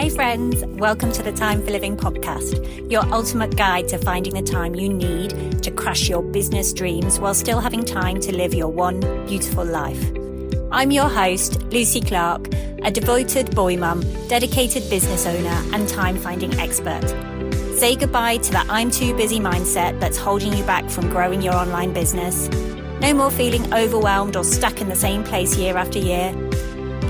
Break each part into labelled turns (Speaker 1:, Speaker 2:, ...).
Speaker 1: Hey friends, welcome to the Time for Living podcast, your ultimate guide to finding the time you need to crush your business dreams while still having time to live your one beautiful life. I'm your host, Lucy Clark, a devoted boy mum, dedicated business owner and time-finding expert. Say goodbye to the I'm too busy mindset that's holding you back from growing your online business. No more feeling overwhelmed or stuck in the same place year after year.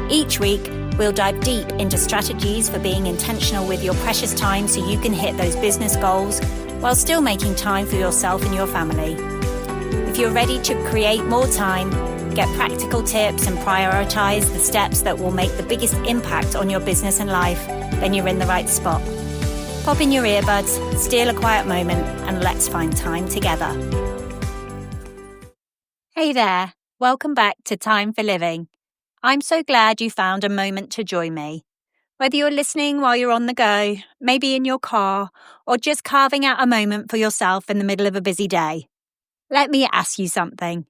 Speaker 1: Each week, we'll dive deep into strategies for being intentional with your precious time so you can hit those business goals while still making time for yourself and your family. If you're ready to create more time, get practical tips and prioritize the steps that will make the biggest impact on your business and life, then you're in the right spot. Pop in your earbuds, steal a quiet moment, and let's find time together. Hey there, welcome back to Time for Living. I'm so glad you found a moment to join me. Whether you're listening while you're on the go, maybe in your car, or just carving out a moment for yourself in the middle of a busy day. Let me ask you something.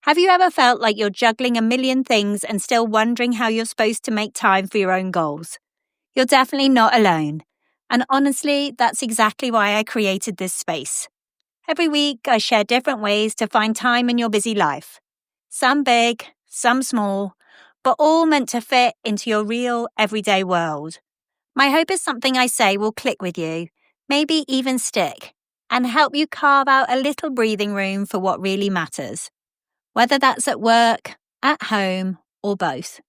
Speaker 1: Have you ever felt like you're juggling a million things and still wondering how you're supposed to make time for your own goals? You're definitely not alone. And honestly, that's exactly why I created this space. Every week, I share different ways to find time in your busy life. Some big, some small, but all meant to fit into your real, everyday world. My hope is something I say will click with you, maybe even stick, and help you carve out a little breathing room for what really matters, whether that's at work, at home, or both.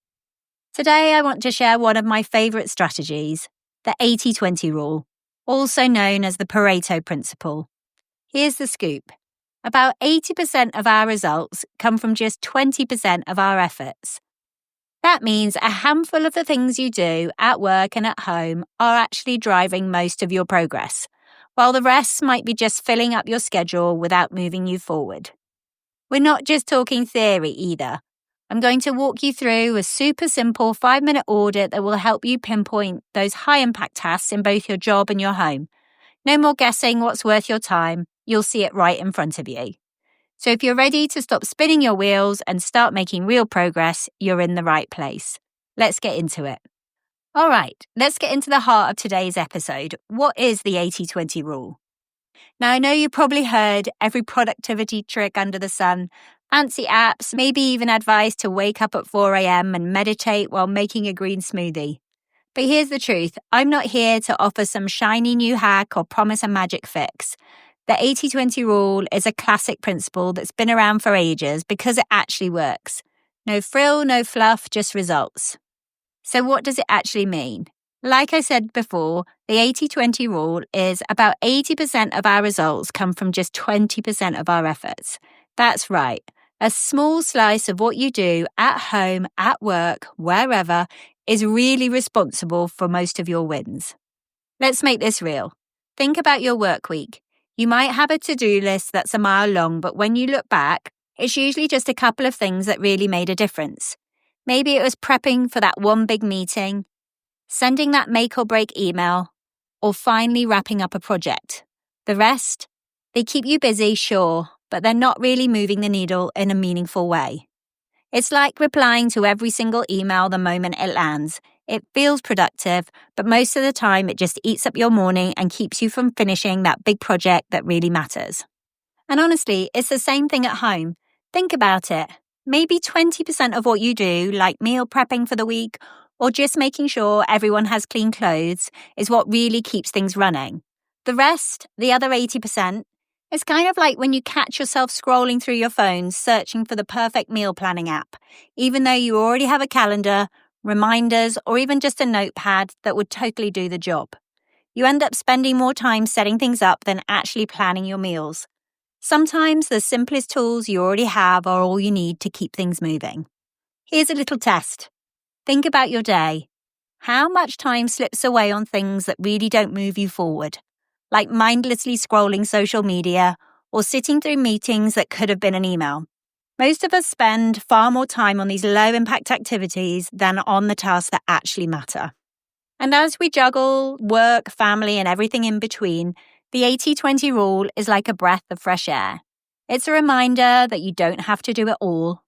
Speaker 1: Today, I want to share one of my favourite strategies, the 80-20 rule, also known as the Pareto Principle. Here's the scoop. About 80% of our results come from just 20% of our efforts. That means a handful of the things you do at work and at home are actually driving most of your progress, while the rest might be just filling up your schedule without moving you forward. We're not just talking theory either. I'm going to walk you through a super simple 5-minute audit that will help you pinpoint those high-impact tasks in both your job and your home. No more guessing what's worth your time. You'll see it right in front of you. So if you're ready to stop spinning your wheels and start making real progress, you're in the right place. Let's get into it. All right, let's get into the heart of today's episode. What is the 80-20 rule? Now, I know you probably heard every productivity trick under the sun, fancy apps, maybe even advice to wake up at 4 a.m. and meditate while making a green smoothie. But here's the truth. I'm not here to offer some shiny new hack or promise a magic fix. The 80-20 rule is a classic principle that's been around for ages because it actually works. No frill, no fluff, just results. So what does it actually mean? Like I said before, the 80-20 rule is about 80% of our results come from just 20% of our efforts. That's right. A small slice of what you do at home, at work, wherever, is really responsible for most of your wins. Let's make this real. Think about your work week. You might have a to-do list that's a mile long, but when you look back, it's usually just a couple of things that really made a difference. Maybe it was prepping for that one big meeting, sending that make or break email, or finally wrapping up a project. The rest? They keep you busy, sure, but they're not really moving the needle in a meaningful way. It's like replying to every single email the moment it lands. It feels productive, but most of the time it just eats up your morning and keeps you from finishing that big project that really matters. And honestly, it's the same thing at home. Think about it. Maybe 20% of what you do, like meal prepping for the week, or just making sure everyone has clean clothes, is what really keeps things running. The rest, the other 80%, it's kind of like when you catch yourself scrolling through your phone searching for the perfect meal planning app, even though you already have a calendar, reminders, or even just a notepad that would totally do the job. You end up spending more time setting things up than actually planning your meals. Sometimes the simplest tools you already have are all you need to keep things moving. Here's a little test. Think about your day. How much time slips away on things that really don't move you forward, like mindlessly scrolling social media or sitting through meetings that could have been an email? Most of us spend far more time on these low-impact activities than on the tasks that actually matter. And as we juggle work, family, and everything in between, the 80-20 rule is like a breath of fresh air. It's a reminder that you don't have to do it all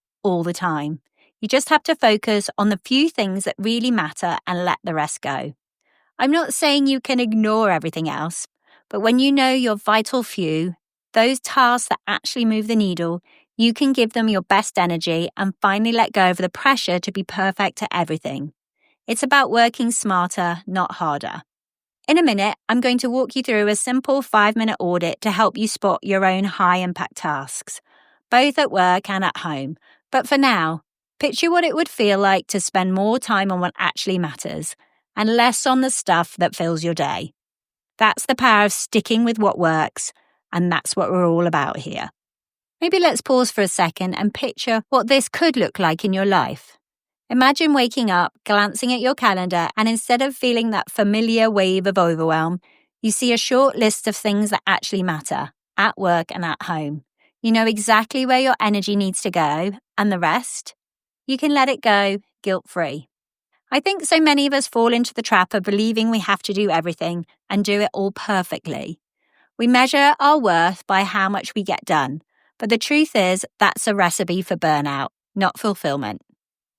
Speaker 1: the time. You just have to focus on the few things that really matter and let the rest go. I'm not saying you can ignore everything else, but when you know your vital few, those tasks that actually move the needle, you can give them your best energy and finally let go of the pressure to be perfect at everything. It's about working smarter, not harder. In a minute, I'm going to walk you through a simple 5-minute audit to help you spot your own high-impact tasks, both at work and at home. But for now, picture what it would feel like to spend more time on what actually matters and less on the stuff that fills your day. That's the power of sticking with what works, and that's what we're all about here. Maybe let's pause for a second and picture what this could look like in your life. Imagine waking up, glancing at your calendar, and instead of feeling that familiar wave of overwhelm, you see a short list of things that actually matter, at work and at home. You know exactly where your energy needs to go, and the rest? You can let it go, guilt-free. I think so many of us fall into the trap of believing we have to do everything and do it all perfectly. We measure our worth by how much we get done, but the truth is that's a recipe for burnout, not fulfillment.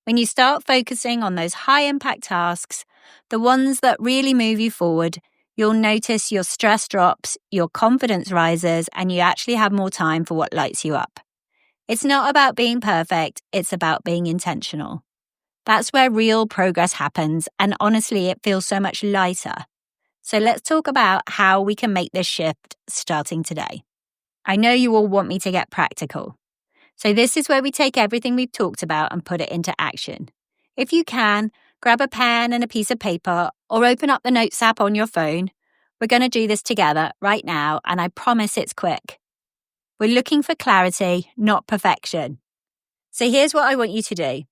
Speaker 1: When you start focusing on those high-impact tasks, the ones that really move you forward, you'll notice your stress drops, your confidence rises, and you actually have more time for what lights you up. It's not about being perfect, it's about being intentional. That's where real progress happens, and honestly, it feels so much lighter. So let's talk about how we can make this shift starting today. I know you all want me to get practical. So this is where we take everything we've talked about and put it into action. If you can, grab a pen and a piece of paper or open up the Notes app on your phone. We're going to do this together right now, and I promise it's quick. We're looking for clarity, not perfection. So here's what I want you to do.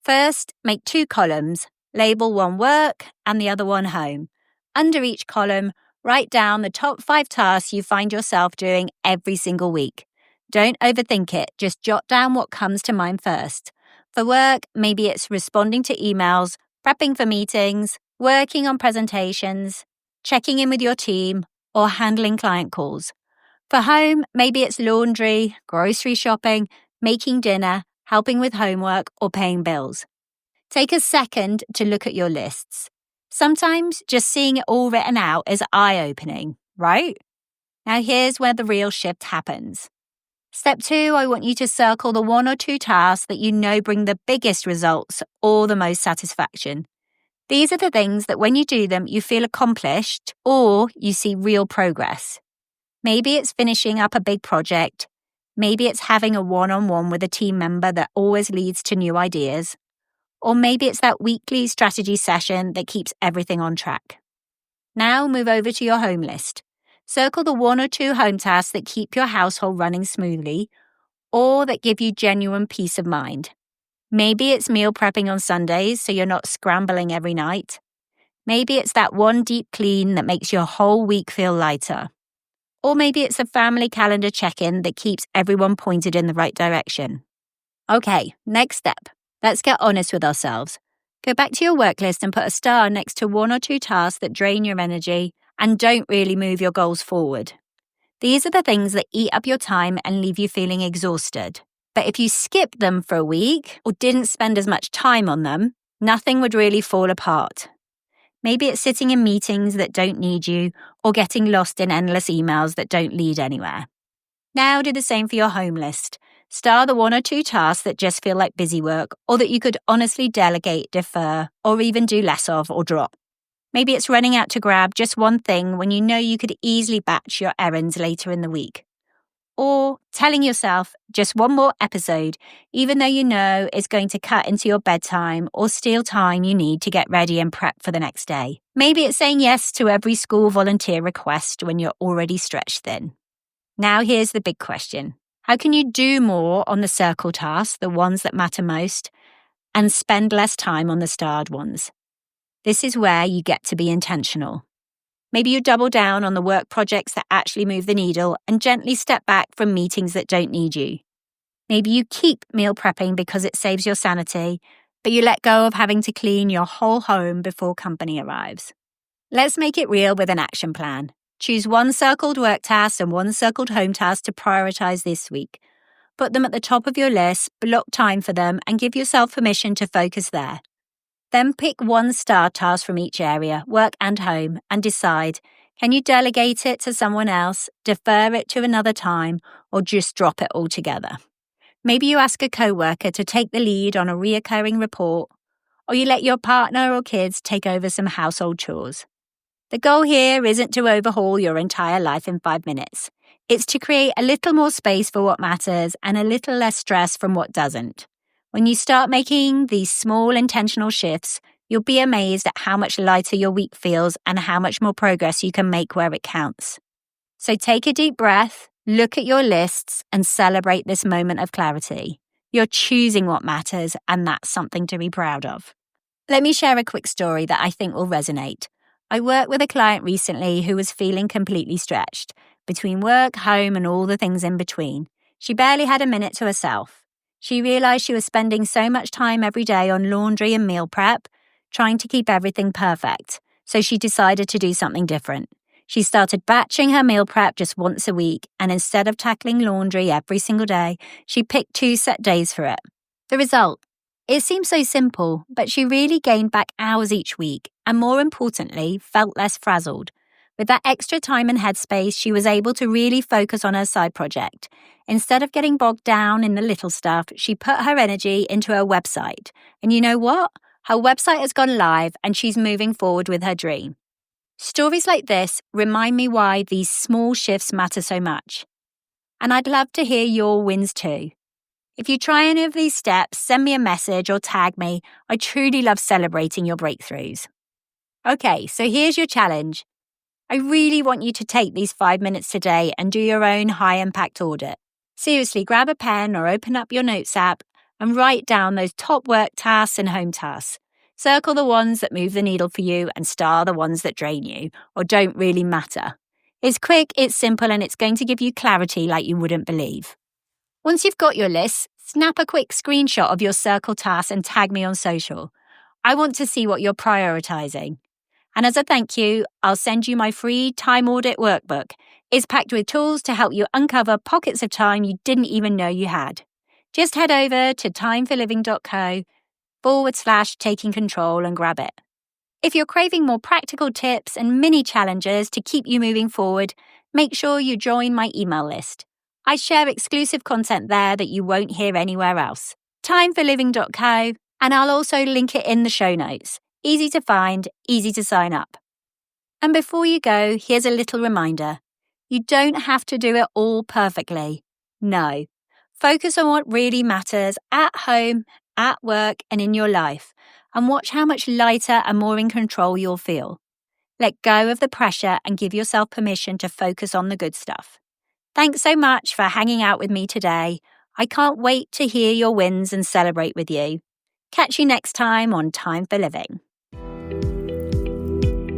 Speaker 1: First, make 2 columns, label one work and the other one home. Under each column, write down the top 5 tasks you find yourself doing every single week. Don't overthink it, just jot down what comes to mind first. For work, maybe it's responding to emails, prepping for meetings, working on presentations, checking in with your team, or handling client calls. For home, maybe it's laundry, grocery shopping, making dinner, helping with homework, or paying bills. Take a second to look at your lists. Sometimes just seeing it all written out is eye-opening, right? Now here's where the real shift happens. Step 2, I want you to circle the 1 or 2 tasks that you know bring the biggest results or the most satisfaction. These are the things that when you do them, you feel accomplished or you see real progress. Maybe it's finishing up a big project. Maybe it's having a one-on-one with a team member that always leads to new ideas. Or maybe it's that weekly strategy session that keeps everything on track. Now move over to your home list. Circle the 1 or 2 home tasks that keep your household running smoothly or that give you genuine peace of mind. Maybe it's meal prepping on Sundays so you're not scrambling every night. Maybe it's that one deep clean that makes your whole week feel lighter. Or maybe it's a family calendar check-in that keeps everyone pointed in the right direction. Okay, next step. Let's get honest with ourselves. Go back to your work list and put a star next to 1 or 2 tasks that drain your energy and don't really move your goals forward. These are the things that eat up your time and leave you feeling exhausted. But if you skipped them for a week or didn't spend as much time on them, nothing would really fall apart. Maybe it's sitting in meetings that don't need you or getting lost in endless emails that don't lead anywhere. Now do the same for your home list. Star the 1 or 2 tasks that just feel like busy work or that you could honestly delegate, defer, or even do less of or drop. Maybe it's running out to grab just one thing when you know you could easily batch your errands later in the week. Or telling yourself just one more episode, even though you know it's going to cut into your bedtime or steal time you need to get ready and prep for the next day. Maybe it's saying yes to every school volunteer request when you're already stretched thin. Now here's the big question. How can you do more on the circle tasks, the ones that matter most, and spend less time on the starred ones? This is where you get to be intentional. Maybe you double down on the work projects that actually move the needle and gently step back from meetings that don't need you. Maybe you keep meal prepping because it saves your sanity, but you let go of having to clean your whole home before company arrives. Let's make it real with an action plan. Choose 1 circled work task and 1 circled home task to prioritize this week. Put them at the top of your list, block time for them, and give yourself permission to focus there. Then pick one star task from each area, work and home, and decide, can you delegate it to someone else, defer it to another time, or just drop it altogether? Maybe you ask a coworker to take the lead on a reoccurring report, or you let your partner or kids take over some household chores. The goal here isn't to overhaul your entire life in 5 minutes. It's to create a little more space for what matters and a little less stress from what doesn't. When you start making these small intentional shifts, you'll be amazed at how much lighter your week feels and how much more progress you can make where it counts. So take a deep breath, look at your lists, and celebrate this moment of clarity. You're choosing what matters, and that's something to be proud of. Let me share a quick story that I think will resonate. I worked with a client recently who was feeling completely stretched. Between work, home, and all the things in between, she barely had a minute to herself. She realised she was spending so much time every day on laundry and meal prep, trying to keep everything perfect, so she decided to do something different. She started batching her meal prep just once a week, and instead of tackling laundry every single day, she picked 2 set days for it. The result? It seemed so simple, but she really gained back hours each week, and more importantly, felt less frazzled. With that extra time and headspace, she was able to really focus on her side project. Instead of getting bogged down in the little stuff, she put her energy into her website. And you know what? Her website has gone live and she's moving forward with her dream. Stories like this remind me why these small shifts matter so much. And I'd love to hear your wins too. If you try any of these steps, send me a message or tag me. I truly love celebrating your breakthroughs. Okay, so here's your challenge. I really want you to take these 5 minutes today and do your own high-impact audit. Seriously, grab a pen or open up your notes app and write down those top work tasks and home tasks. Circle the ones that move the needle for you and star the ones that drain you or don't really matter. It's quick, it's simple, and it's going to give you clarity like you wouldn't believe. Once you've got your list, snap a quick screenshot of your circle tasks and tag me on social. I want to see what you're prioritizing. And as a thank you, I'll send you my free time audit workbook. It's packed with tools to help you uncover pockets of time you didn't even know you had. Just head over to timeforliving.co/taking control and grab it. If you're craving more practical tips and mini challenges to keep you moving forward, make sure you join my email list. I share exclusive content there that you won't hear anywhere else. Timeforliving.co, and I'll also link it in the show notes. Easy to find, easy to sign up. And before you go, here's a little reminder. You don't have to do it all perfectly. No. Focus on what really matters at home, at work, and in your life, and watch how much lighter and more in control you'll feel. Let go of the pressure and give yourself permission to focus on the good stuff. Thanks so much for hanging out with me today. I can't wait to hear your wins and celebrate with you. Catch you next time on Time for Living.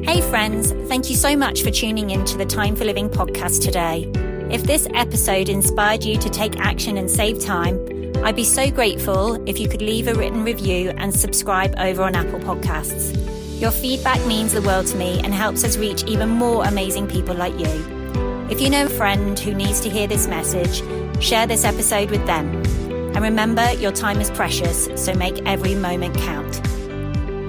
Speaker 1: Hey friends, thank you so much for tuning in to the Time for Living podcast today. If this episode inspired you to take action and save time, I'd be so grateful if you could leave a written review and subscribe over on Apple Podcasts. Your feedback means the world to me and helps us reach even more amazing people like you. If you know a friend who needs to hear this message, share this episode with them. And remember, your time is precious, so make every moment count.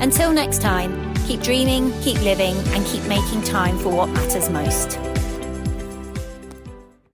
Speaker 1: Until next time, keep dreaming, keep living, and keep making time for what matters most.